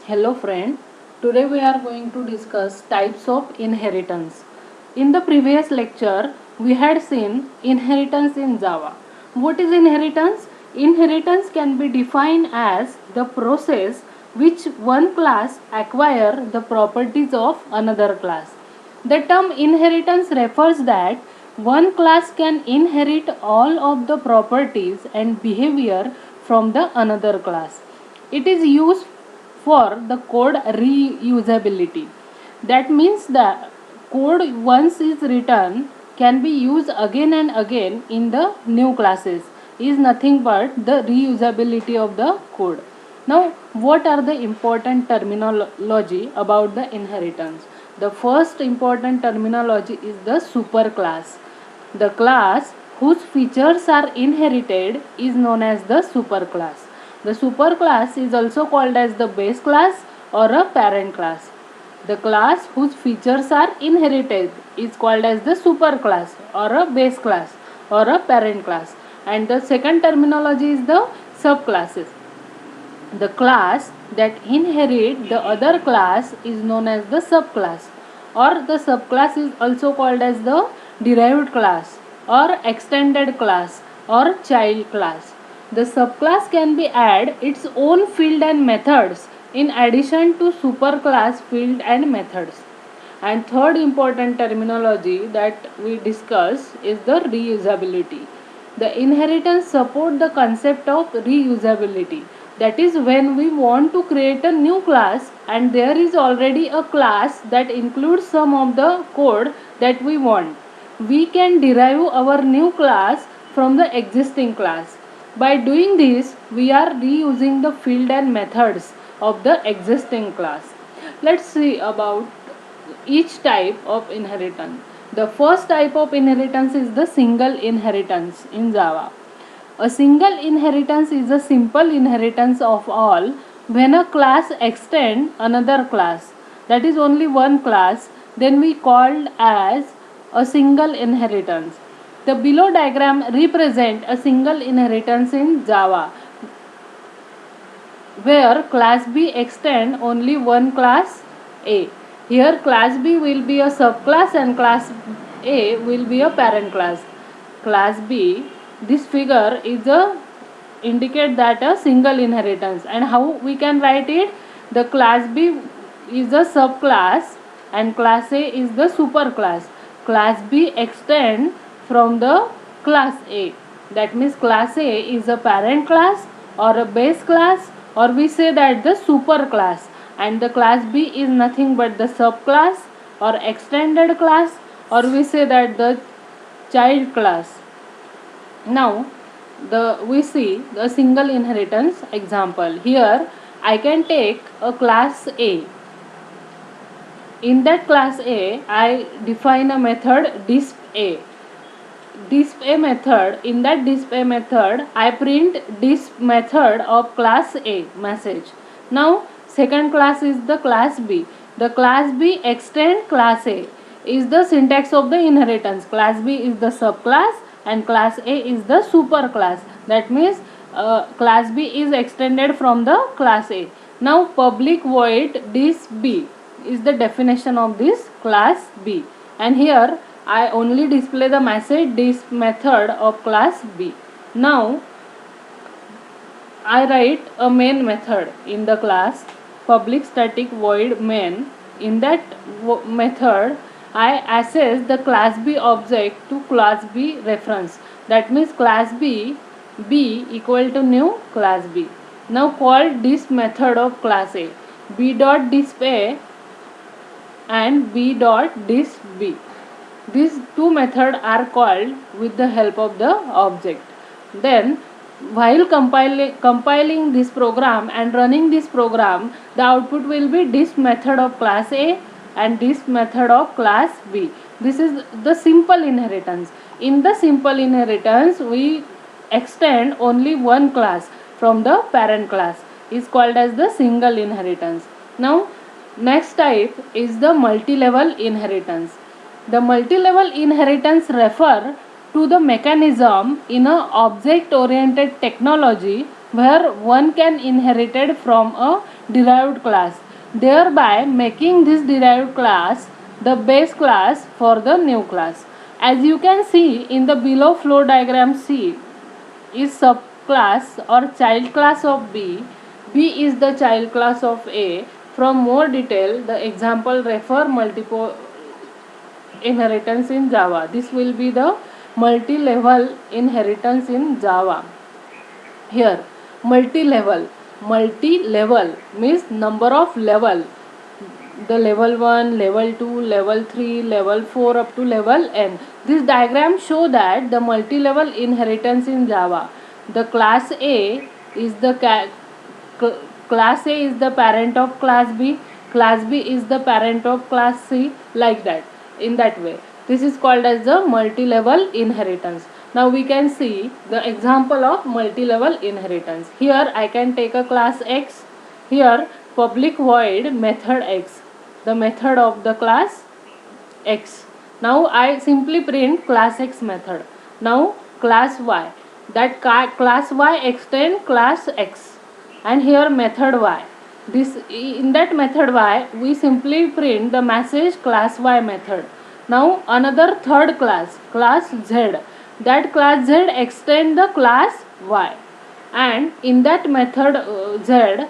Hello friend, today we are going to discuss types of inheritance. In the previous lecture, we had seen inheritance in Java. What is inheritance? Inheritance can be defined as the process which one class acquire the properties of another class. The term inheritance refers that one class can inherit all of the properties and behavior from the another class. It is used for the code reusability. That means the code once is written can be used again and again in the new classes is nothing but the reusability of the code. Now, what are the important terminology about the inheritance? The first important terminology is the superclass. The class whose features are inherited is known as the superclass. The superclass is also called as the base class or a parent class. The class whose features are inherited is called as the superclass or a base class or a parent class. And the second terminology is the subclasses. The class that inherit the other class is known as the subclass, or the subclass is also called as the derived class or extended class or child class. The subclass can be add its own field and methods in addition to superclass field and methods. And third important terminology that we discuss is the reusability. The inheritance support the concept of reusability. That is when we want to create a new class and there is already a class that includes some of the code that we want. We can derive our new class from the existing class. By doing this, we are reusing the field and methods of the existing class. Let's see about each type of inheritance. The first type of inheritance is the single inheritance in Java. A single inheritance is a simple inheritance of all when a class extends another class. That is only one class, then we called as a single inheritance. The below diagram represent a single inheritance in Java where class B extend only one class A. Here class B will be a subclass and class A will be a parent class. Class B, this figure is a indicate that a single inheritance, and how we can write it? The class B is a subclass and class A is the superclass. Class B extend from the class A. That means class A is a parent class or a base class, or we say that the superclass, and the class B is nothing but the subclass or extended class, or we say that the child class. Now we see the single inheritance example. Here I can take a class A. In that class A, I define a method disp_a. Disp_a method. In that disp_a method, I print disp method of class A message. Now second class is the class B. The class B extend class A is the syntax of the inheritance. Class B is the subclass and class A is the superclass. That means class B is extended from the class A. Now public void disp B is the definition of this class B, and here I only display the message disp method of class B. Now I write a main method in the class public static void main. In that method I access the class B object to class B reference. That means class B equal to new class B. Now call this method of class A B dot disp A and B dot disp B. These two methods are called with the help of the object. Then while compiling this program and running this program, the output will be disp method of class A and disp method of class B. This is the simple inheritance. In the simple inheritance, we extend only one class from the parent class, is called as the single inheritance. Now next type is the multi-level inheritance. The multi-level inheritance refer to the mechanism in a object oriented technology where one can inherited from a derived class, thereby making this derived class the base class for the new class. As you can see in the below flow diagram, C is subclass or child class of B. B is the child class of A. From more detail, the example refer multiple inheritance in Java. This will be the multi-level inheritance in Java. Here, multi-level means number of level. The level 1, level 2, level 3, level 4 up to level n. This diagram show that the multi-level inheritance in Java. The class A is the class A is the parent of class B. Class B is the parent of class C, like that. In that way, this is called as the multi-level inheritance. Now we can see the example of multi-level inheritance. Here I can take a class X. Here public void method X, the method of the class X. Now I simply print class X method. Now class Y, that class Y extend class X, and here method Y. This in that method Y we simply print the message class Y method. Now another third class Z, that class Z extend the class Y, and in that method Z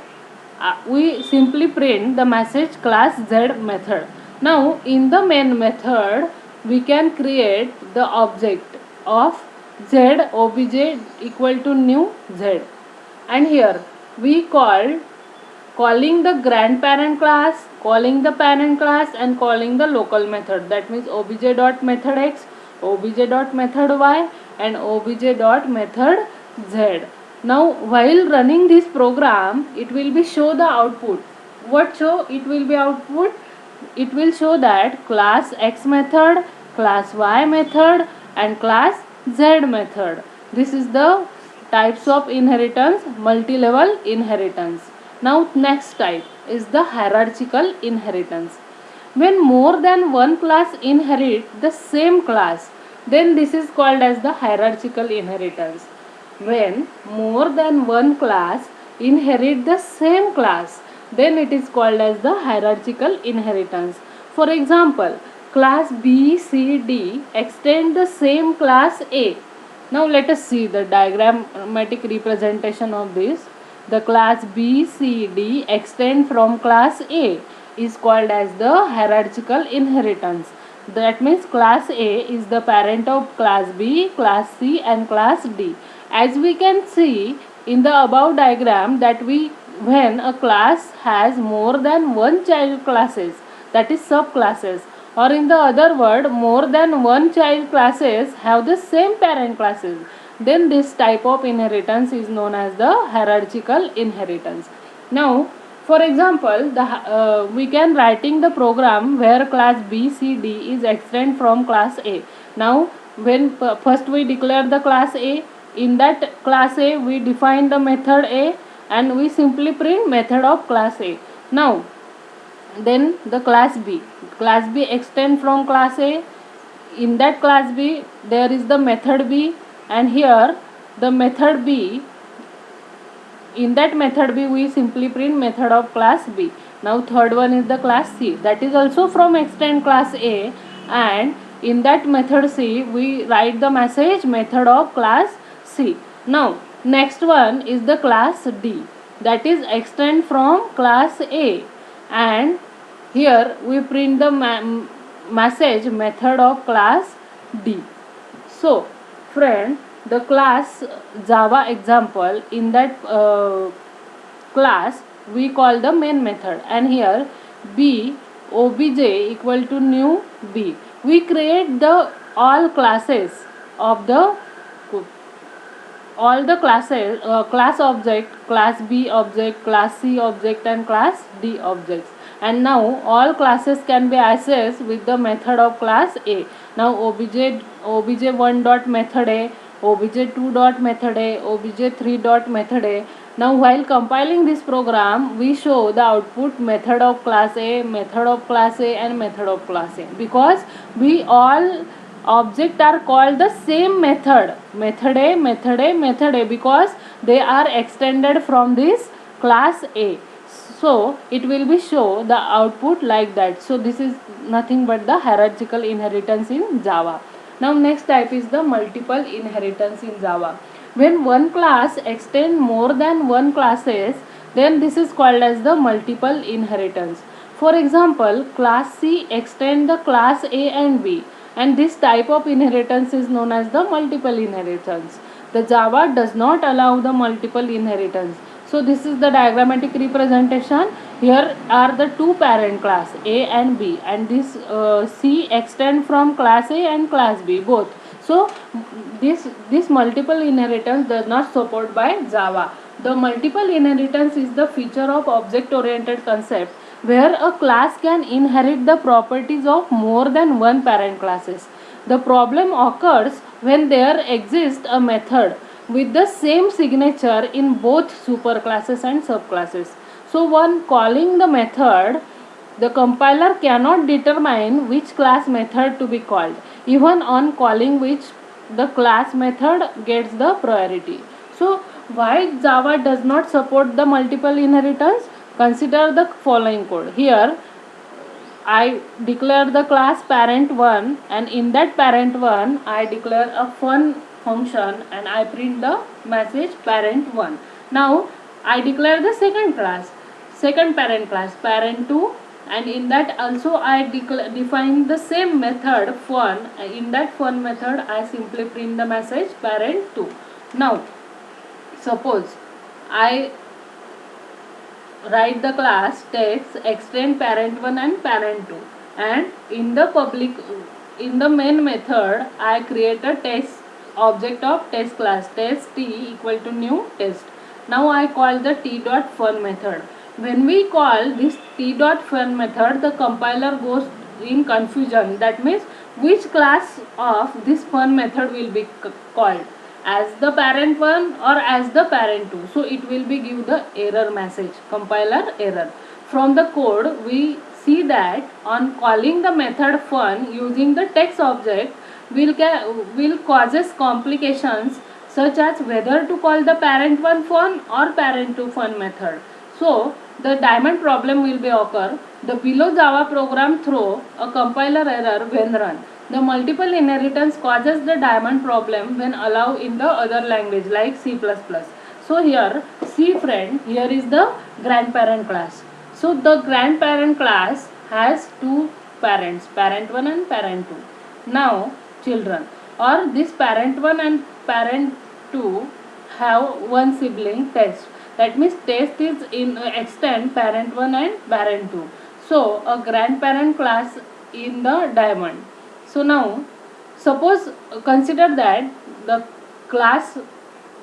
we simply print the message class Z method. Now in the main method we can create the object of Z obj equal to new Z, and here we calling the grandparent class, calling the parent class, and calling the local method. That means obj dot method X, obj dot method Y, and obj dot method Z. Now while running this program, it will be show the output. What show it will be output? It will show that class X method, class Y method, and class Z method. This is the types of inheritance, multi-level inheritance. Now next type is the hierarchical inheritance. When more than one class inherit the same class, then this is called as the hierarchical inheritance. When more than one class inherit the same class, then it is called as the hierarchical inheritance. For example, class B, C, D extend the same class A. Now let us see the diagrammatic representation of this. The class B, C, D extend from class A is called as the hierarchical inheritance. That means class A is the parent of class B, class C, and class D. As we can see in the above diagram that when a class has more than one child classes, that is subclasses, or in the other word more than one child classes have the same parent classes, then this type of inheritance is known as the hierarchical inheritance. Now for example, we can writing the program where class B, C, D is extend from class A. Now when first we declare the class A, in that class A we define the method A, and we simply print method of class A. Now then the class B extend from class A. In that class B there is the method B, and here the method B, in that method B we simply print method of class B. Now third one is the class C, that is also from extend class A, and in that method C we write the message method of class C. Now next one is the class D, that is extend from class A, and here we print the message method of class D. So friend, the class Java example, in that class we call the main method, and here B obj equal to new B. We create the all classes of the classes, class object, class B object, class C object, and class D objects, and now all classes can be accessed with the method of class A. Now obj1 dot method A, obj2 dot method A, obj3 dot method A. Now while compiling this program we show the output method of class A, method of class A, and method of class A, because we all object are called the same method, method A, because they are extended from this class A. So it will be show the output like that. So this is nothing but the hierarchical inheritance in Java. Now next type is the multiple inheritance in Java. When one class extend more than one classes, then this is called as the multiple inheritance. For example, class C extend the class A and B, and this type of inheritance is known as the multiple inheritance. The Java does not allow the multiple inheritance. So this is the diagrammatic representation. Here are the two parent class A and B, and this C extend from class A and class B both. So this multiple inheritance does not support by Java. The multiple inheritance is the feature of object oriented concept where a class can inherit the properties of more than one parent classes. The problem occurs when there exists a method with the same signature in both superclasses and subclasses. So when calling the method, the compiler cannot determine which class method to be called. Even on calling which, the class method gets the priority. So why Java does not support the multiple inheritance? Consider the following code. Here I declare the class parent1, and in that parent1 I declare a fun function and I print the message parent1. Now I declare the second parent class parent2, and in that also I define the same method fun. In that fun method I simply print the message parent2. Now suppose I write the class text extend parent1 and parent2, and in the main method I create a test object of test class test t equal to new test. Now I call the t dot fun method. When we call this t dot fun method, the compiler goes in confusion. That means which class of this fun method will be called, as the parent1 or as the parent2. So it will be give the error message, compiler error. From the code we see that on calling the method fun using the text object will causes complications, such as whether to call the parent1 fun or parent2 fun method. So the diamond problem will be occur. The below Java program throw a compiler error when run. The multiple inheritance causes the diamond problem when allowed in the other language like C++. So here C friend, here is the grandparent class. So the grandparent class has two parents, parent1 and parent2. Now children, or this parent1 and parent2 have one sibling test. That means test is in extend parent1 and parent2. So a grandparent class in the diamond. So now suppose consider that the class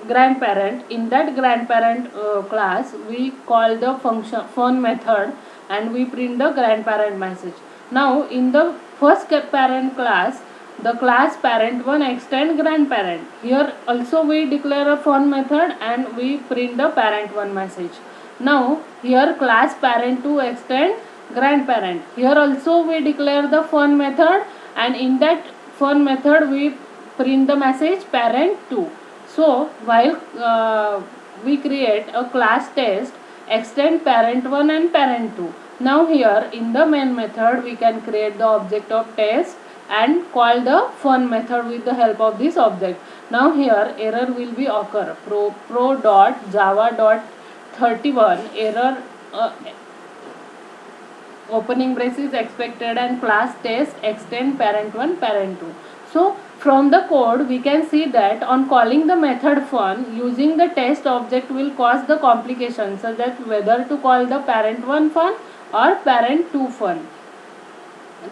grandparent, in that grandparent class we call the function fun method and we print the grandparent message. Now in the first parent class, the class parent1 extend grandparent. Here also we declare a fun method and we print the parent1 message. Now here class parent2 extend grandparent. Here also we declare the fun method, and in that fun method we print the message parent2. So while we create a class test extend parent1 and parent2. Now here in the main method we can create the object of test and call the fun method with the help of this object. Now here error will be occur, pro dot java dot 31 error, opening braces expected and class test extend parent1 parent2. So from the code we can see that on calling the method fun using the test object will cause the complications, such that whether to call the parent1 fun or parent2 fun.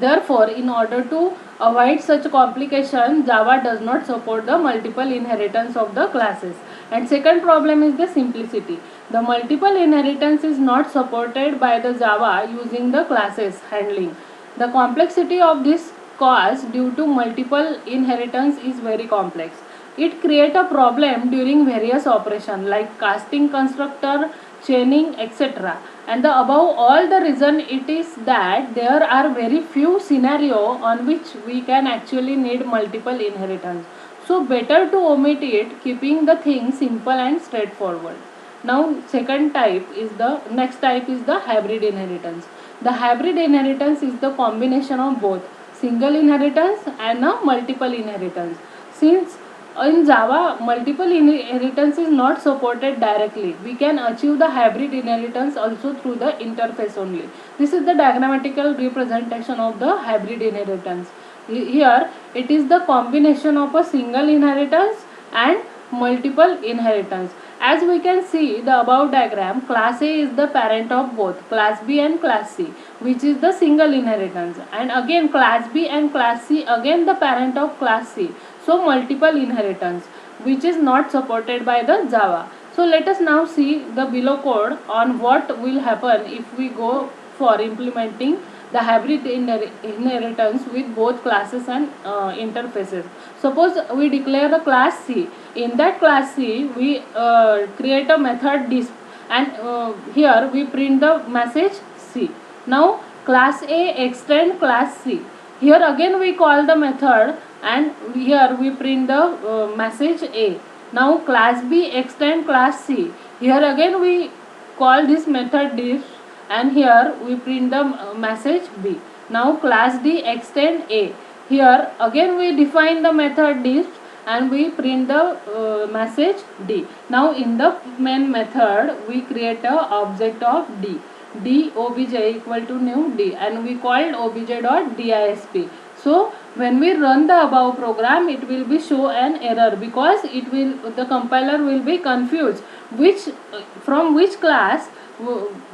Therefore, in order to avoid such complication, Java does not support the multiple inheritance of the classes. And second problem is the simplicity. The multiple inheritance is not supported by the Java using the classes handling. The complexity of this cause due to multiple inheritance is very complex. It creates a problem during various operations like casting constructor, chaining, etc. And the above all the reason it is that there are very few scenario on which we can actually need multiple inheritance. So better to omit it, keeping the thing simple and straightforward. Now next type is the hybrid inheritance. The hybrid inheritance is the combination of both single inheritance and a multiple inheritance. Since in Java multiple inheritance is not supported directly, we can achieve the hybrid inheritance also through the interface only. This is the diagrammatical representation of the hybrid inheritance. Here it is the combination of a single inheritance and multiple inheritance. As we can see the above diagram, class A is the parent of both class B and class C, which is the single inheritance, and again class B and class C again the parent of class C. So multiple inheritance, which is not supported by the Java. So let us now see the below code on what will happen if we go for implementing the hybrid inheritance with both classes and interfaces. Suppose we declare the class C. In that class C, we create a method disp, and here we print the message C. Now class A extend class C. Here again we call the method, and here we print the message A. Now class B extend class C. Here again we call this method disp, and here we print the message B. Now class D extend A. Here again we define the method disp and we print the message D. Now in the main method we create a object of D. D obj equal to new D, and we called obj.disp. So when we run the above program, it will be show an error because the compiler will be confused from which class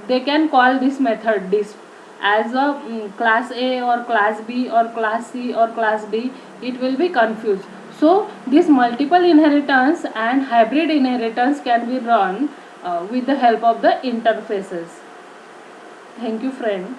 they can call this method disp, as a class A or class B or class C or class D. It will be confused. So this multiple inheritance and hybrid inheritance can be run with the help of the interfaces. Thank you, friend.